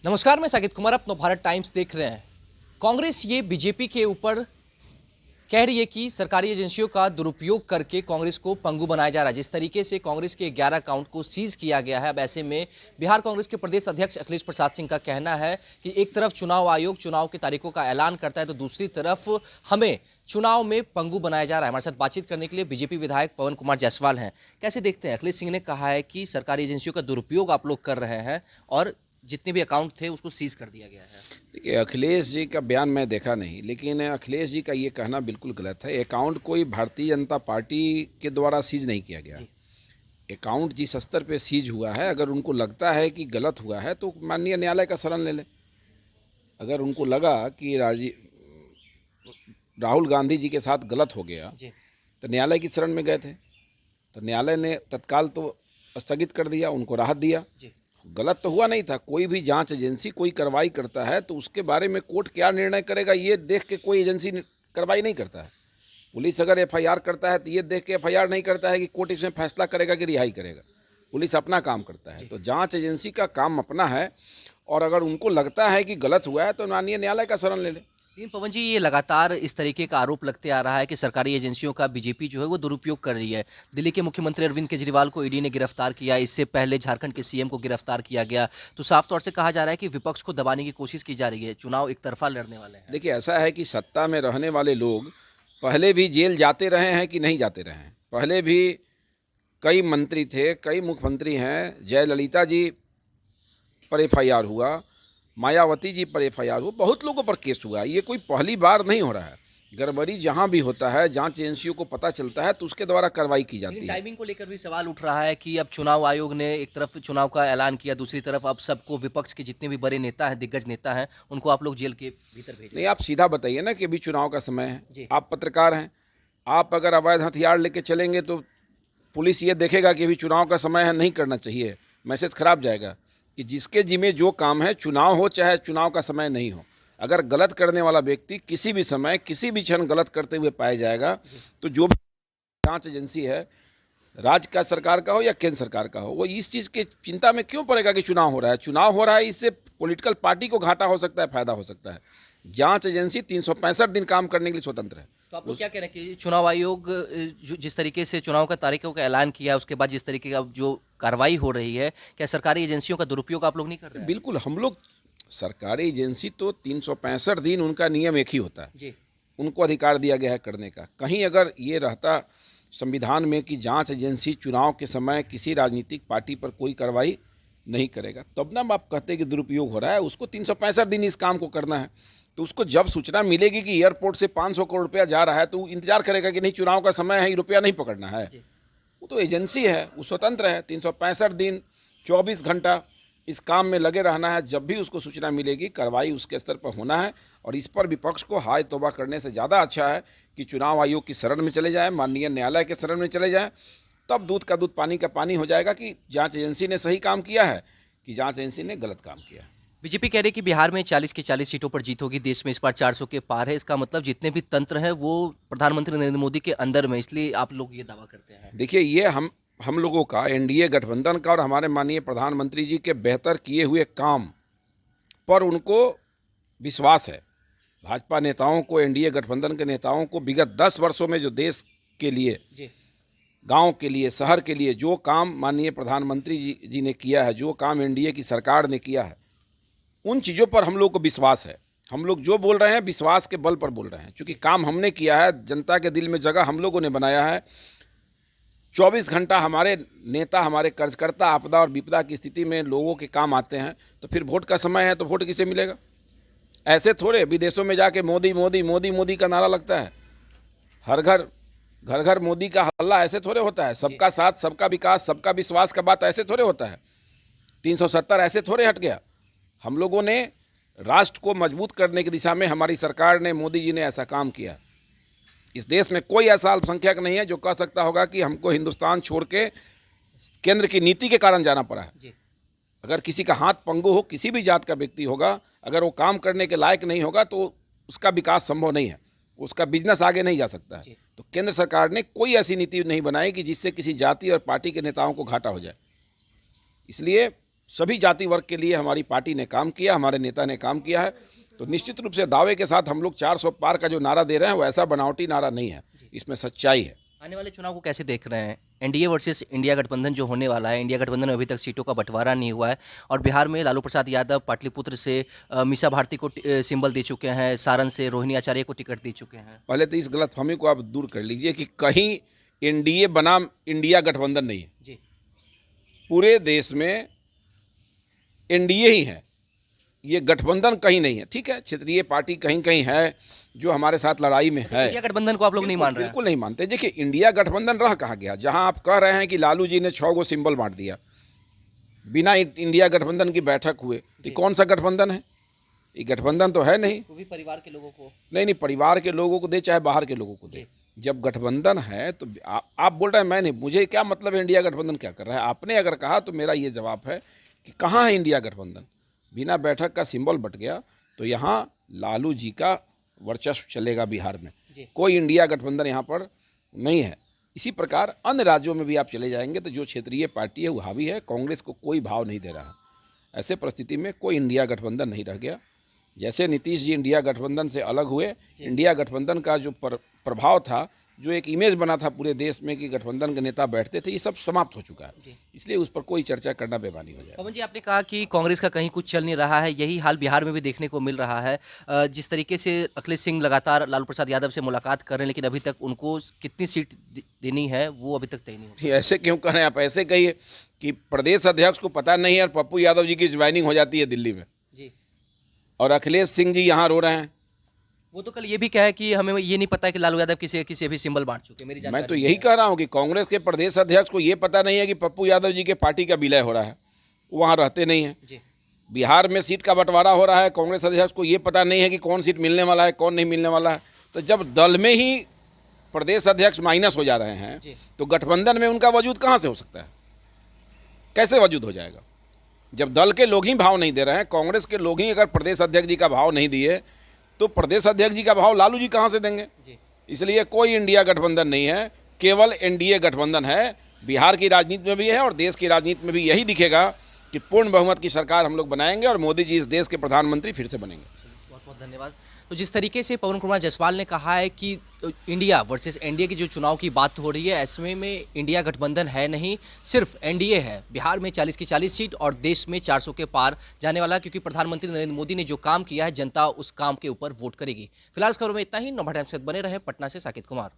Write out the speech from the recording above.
नमस्कार, मैं साकिब कुमार, आप नवभारत टाइम्स देख रहे हैं। कांग्रेस ये बीजेपी के ऊपर कह रही है कि सरकारी एजेंसियों का दुरुपयोग करके कांग्रेस को पंगु बनाया जा रहा है। जिस तरीके से कांग्रेस के 11 अकाउंट को सीज किया गया है, अब ऐसे में बिहार कांग्रेस के प्रदेश अध्यक्ष अखिलेश प्रसाद सिंह का कहना है कि एक तरफ चुनाव आयोग चुनाव की तारीखों का ऐलान करता है, तो दूसरी तरफ हमें चुनाव में पंगु बनाया जा रहा है। हमारे साथ बातचीत करने के लिए बीजेपी विधायक पवन कुमार जायसवाल हैं। कैसे देखते हैं? अखिलेश सिंह ने कहा है कि सरकारी एजेंसियों का दुरुपयोग आप लोग कर रहे हैं और जितने भी अकाउंट थे उसको सीज कर दिया गया है। देखिए, अखिलेश जी का बयान मैं देखा नहीं, लेकिन अखिलेश जी का ये कहना बिल्कुल गलत है। अकाउंट कोई भारतीय जनता पार्टी के द्वारा सीज नहीं किया गया। अकाउंट जिस स्तर पे सीज हुआ है, अगर उनको लगता है कि गलत हुआ है तो माननीय न्यायालय का शरण ले लें। अगर उनको लगा कि राहुल गांधी जी के साथ गलत हो गया तो न्यायालय की शरण में गए थे, तो न्यायालय ने तत्काल तो स्थगित कर दिया, उनको राहत दिया। गलत तो हुआ नहीं था। कोई भी जांच एजेंसी कोई कार्रवाई करता है तो उसके बारे में कोर्ट क्या निर्णय करेगा ये देख के कोई एजेंसी कार्रवाई नहीं करता है। पुलिस अगर एफआईआर करता है तो ये देख के एफआईआर नहीं करता है कि कोर्ट इसमें फैसला करेगा कि रिहाई करेगा। पुलिस अपना काम करता है, तो जांच एजेंसी का काम अपना है, और अगर उनको लगता है कि गलत हुआ है तो माननीय न्यायालय का शरण ले लें। लेकिन पवन जी, ये लगातार इस तरीके का आरोप लगते आ रहा है कि सरकारी एजेंसियों का बीजेपी जो है वो दुरुपयोग कर रही है। दिल्ली के मुख्यमंत्री अरविंद केजरीवाल को ईडी ने गिरफ्तार किया, इससे पहले झारखंड के सीएम को गिरफ्तार किया गया। तो साफ तौर से कहा जा रहा है कि विपक्ष को दबाने की कोशिश की जा रही है, चुनाव एक तरफा लड़ने वाले हैं। देखिए, ऐसा है कि सत्ता में रहने वाले लोग पहले भी जेल जाते रहे हैं कि नहीं जाते रहे हैं। पहले भी कई मंत्री थे, कई मुख्यमंत्री हैं। जयललिता जी पर एफआईआर हुआ, मायावती जी पर एफआईआर हुआ, बहुत लोगों पर केस हुआ। ये कोई पहली बार नहीं हो रहा है। गड़बड़ी जहां भी होता है, जांच एजेंसियों को पता चलता है तो उसके द्वारा कार्रवाई की जाती है। टाइमिंग को लेकर भी सवाल उठ रहा है कि अब चुनाव आयोग ने एक तरफ चुनाव का ऐलान किया, दूसरी तरफ अब सबको, विपक्ष के जितने भी बड़े नेता हैं, दिग्गज नेता हैं, उनको आप लोग जेल के भीतर भेज नहीं, आप सीधा बताइए ना कि अभी चुनाव का समय है। आप पत्रकार हैं, आप अगर अवैध हथियार लेके चलेंगे तो पुलिस ये देखेगा कि अभी चुनाव का समय है, नहीं करना चाहिए, मैसेज खराब जाएगा कि जिसके जिम्मे जो काम है, चुनाव हो चाहे चुनाव का समय नहीं हो, अगर गलत करने वाला व्यक्ति किसी भी समय किसी भी क्षण गलत करते हुए पाया जाएगा तो जो भी जांच एजेंसी है, राज्य का सरकार का हो या केंद्र सरकार का हो, वो इस चीज़ की चिंता में क्यों पड़ेगा कि चुनाव हो रहा है। चुनाव हो रहा है, इससे पॉलिटिकल पार्टी को घाटा हो सकता है, फायदा हो सकता है। जांच एजेंसी 365 दिन काम करने के लिए स्वतंत्र है। तो आप लोग क्या कह रहे हैं कि चुनाव आयोग जिस तरीके से चुनाव का तारीखों का ऐलान किया है, उसके बाद जिस तरीके का जो कार्रवाई हो रही है, क्या सरकारी एजेंसियों का दुरुपयोग आप लोग नहीं कर रहे हैं? बिल्कुल, हम लोग सरकारी एजेंसी तो 365 दिन उनका नियम एक ही होता है जी। उनको अधिकार दिया गया है करने का। कहीं अगर ये रहता संविधान में कि जांच एजेंसी चुनाव के समय किसी राजनीतिक पार्टी पर कोई कार्रवाई नहीं करेगा, तब ना आप कहते कि दुरुपयोग हो रहा है। उसको 365 दिन इस काम को करना है, तो उसको जब सूचना मिलेगी कि एयरपोर्ट से 500 करोड़ रुपया जा रहा है तो इंतजार करेगा कि नहीं, चुनाव का समय है, ये रुपया नहीं पकड़ना है। वो तो एजेंसी है, वो स्वतंत्र है। 365 दिन 24 घंटा इस काम में लगे रहना है। जब भी उसको सूचना मिलेगी, कार्रवाई उसके स्तर पर होना है। और इस पर विपक्ष को हाय तौबा करने से ज़्यादा अच्छा है कि चुनाव आयोग की शरण में चले जाएं, माननीय न्यायालय के शरण में चले जाएं। तब दूध का दूध पानी का पानी हो जाएगा कि जांच एजेंसी ने सही काम किया है कि जांच एजेंसी ने गलत काम किया है। बीजेपी कह रही है कि बिहार में 40 की 40 सीटों पर जीत होगी, देश में इस बार 400 के पार है। इसका मतलब जितने भी तंत्र हैं वो प्रधानमंत्री नरेंद्र मोदी के अंदर में, इसलिए आप लोग ये दावा करते हैं। देखिए, ये हम लोगों का, एनडीए गठबंधन का और हमारे माननीय प्रधानमंत्री जी के बेहतर किए हुए काम पर उनको विश्वास है। भाजपा नेताओं को, एनडीए गठबंधन के नेताओं को विगत 10 वर्षों में जो देश के लिए, गांव के लिए, शहर के लिए जो काम माननीय प्रधानमंत्री जी ने किया है, जो काम एनडीए की सरकार ने किया है, उन चीज़ों पर हम लोग को विश्वास है। हम लोग जो बोल रहे हैं विश्वास के बल पर बोल रहे हैं, क्योंकि काम हमने किया है, जनता के दिल में जगह हम लोगों ने बनाया है। 24 घंटा हमारे नेता, हमारे कार्यकर्ता आपदा और विपदा की स्थिति में लोगों के काम आते हैं। तो फिर वोट का समय है तो वोट किसे मिलेगा? ऐसे थोड़े विदेशों में जाके मोदी मोदी मोदी मोदी का नारा लगता है, हर घर घर घर मोदी का हल्ला ऐसे थोड़े होता है। सबका साथ, सबका विकास, सबका विश्वास का बात ऐसे थोड़े होता है। 370 ऐसे थोड़े हट गया। हम लोगों ने राष्ट्र को मजबूत करने की दिशा में, हमारी सरकार ने, मोदी जी ने ऐसा काम किया। इस देश में कोई ऐसा अल्पसंख्यक नहीं है जो कह सकता होगा कि हमको हिंदुस्तान छोड़ के केंद्र की नीति के कारण जाना पड़ा है। अगर किसी का हाथ पंगु हो, किसी भी जात का व्यक्ति होगा, अगर वो काम करने के लायक नहीं होगा तो उसका विकास संभव नहीं है, उसका बिजनेस आगे नहीं जा सकता है। तो केंद्र सरकार ने कोई ऐसी नीति नहीं बनाई कि जिससे किसी जाति और पार्टी के नेताओं को घाटा हो जाए। इसलिए सभी जाति वर्ग के लिए हमारी पार्टी ने काम किया, हमारे नेता ने काम किया है। तो निश्चित रूप से दावे के साथ हम लोग 400 पार का जो नारा दे रहे हैं वो ऐसा बनावटी नारा नहीं है, इसमें सच्चाई है। आने वाले चुनाव को कैसे देख रहे हैं? एनडीए वर्सेस इंडिया गठबंधन जो होने वाला है, इंडिया गठबंधन में अभी तक सीटों का बंटवारा नहीं हुआ है और बिहार में लालू प्रसाद यादव पाटलिपुत्र से मीसा भारती को सिंबल दे चुके हैं, सारण से रोहिणी आचार्य को टिकट दे चुके हैं। पहले तो इस गलतफहमी को आप दूर कर लीजिए कि कहीं एनडीए बनाम इंडिया गठबंधन नहीं है। जी, पूरे देश में एनडीए ही है, ये गठबंधन कहीं नहीं है। ठीक है, क्षेत्रीय पार्टी कहीं कहीं है जो हमारे साथ लड़ाई में है। इंडिया गठबंधन को आप लोग नहीं मान रहे हैं? बिल्कुल नहीं मानते। देखिए, इंडिया गठबंधन रह कहाँ गया? जहां आप कह रहे हैं कि लालू जी ने 6 गो सिंबल बांट दिया बिना इंडिया गठबंधन की बैठक हुए, तो कौन सा गठबंधन है? ये गठबंधन तो है नहीं। वो भी परिवार के लोगों को नहीं, परिवार के लोगों को दे चाहे बाहर के लोगों को दे, जब गठबंधन है तो आप बोल रहे हैं मैं नहीं, मुझे क्या मतलब है इंडिया गठबंधन क्या कर रहा है? आपने अगर कहा तो मेरा ये जवाब है कि कहाँ है इंडिया गठबंधन? बिना बैठक का सिंबल बट गया तो यहाँ लालू जी का वर्चस्व चलेगा बिहार में। कोई इंडिया गठबंधन यहाँ पर नहीं है। इसी प्रकार अन्य राज्यों में भी आप चले जाएंगे तो जो क्षेत्रीय पार्टी है वो हावी है, कांग्रेस को कोई भाव नहीं दे रहा। ऐसे परिस्थिति में कोई इंडिया गठबंधन नहीं रह गया। जैसे नीतीश जी इंडिया गठबंधन से अलग हुए, इंडिया गठबंधन का जो प्रभाव था, जो एक इमेज बना था पूरे देश में कि गठबंधन के नेता बैठते थे, ये सब समाप्त हो चुका है। इसलिए उस पर कोई चर्चा करना बेमानी हो जाए। पवन जी, आपने कहा कि कांग्रेस का कहीं कुछ चल नहीं रहा है, यही हाल बिहार में भी देखने को मिल रहा है। जिस तरीके से अखिलेश सिंह लगातार लालू प्रसाद यादव से मुलाकात कर रहे हैं, लेकिन अभी तक उनको कितनी सीट देनी है वो अभी तक तय नहीं हुई। ऐसे क्यों करें आप? ऐसे कहिए कि प्रदेश अध्यक्ष को पता नहीं है और पप्पू यादव जी की ज्वाइनिंग हो जाती है दिल्ली में जी, और अखिलेश सिंह जी यहाँ रो रहे हैं। वो तो कल ये भी कहा है कि हमें ये नहीं पता है कि लालू यादव किसी भी सिंबल बांट चुके। मेरी मैं तो यही कह रहा हूँ कि कांग्रेस के प्रदेश अध्यक्ष को ये पता नहीं है कि पप्पू यादव जी के पार्टी का विलय हो रहा है, वो वहाँ रहते नहीं हैं। जी, बिहार में सीट का बंटवारा हो रहा है, कांग्रेस अध्यक्ष को ये पता नहीं है कि कौन सीट मिलने वाला है, कौन नहीं मिलने वाला है। तो जब दल में ही प्रदेश अध्यक्ष माइनस हो जा रहे हैं तो गठबंधन में उनका वजूद कहाँ से हो सकता है? कैसे वजूद हो जाएगा? जब दल के लोग ही भाव नहीं दे रहे हैं, कांग्रेस के लोग ही अगर प्रदेश अध्यक्ष जी का भाव नहीं दिए तो प्रदेश अध्यक्ष जी का भाव लालू जी कहाँ से देंगे? इसलिए कोई इंडिया गठबंधन नहीं है, केवल एनडीए गठबंधन है। बिहार की राजनीति में भी है और देश की राजनीति में भी यही दिखेगा कि पूर्ण बहुमत की सरकार हम लोग बनाएंगे और मोदी जी इस देश के प्रधानमंत्री फिर से बनेंगे। बहुत बहुत धन्यवाद। तो जिस तरीके से पवन कुमार जायसवाल ने कहा है कि इंडिया वर्सेस एनडीए की जो चुनाव की बात हो रही है, ऐसे में इंडिया गठबंधन है नहीं, सिर्फ एनडीए है। बिहार में 40 की 40 सीट और देश में 400 के पार जाने वाला, क्योंकि प्रधानमंत्री नरेंद्र मोदी ने जो काम किया है जनता उस काम के ऊपर वोट करेगी। फिलहाल इस खबर में इतना ही। नोभा टाइम्स के साथ बने रहे। पटना से साकेत कुमार।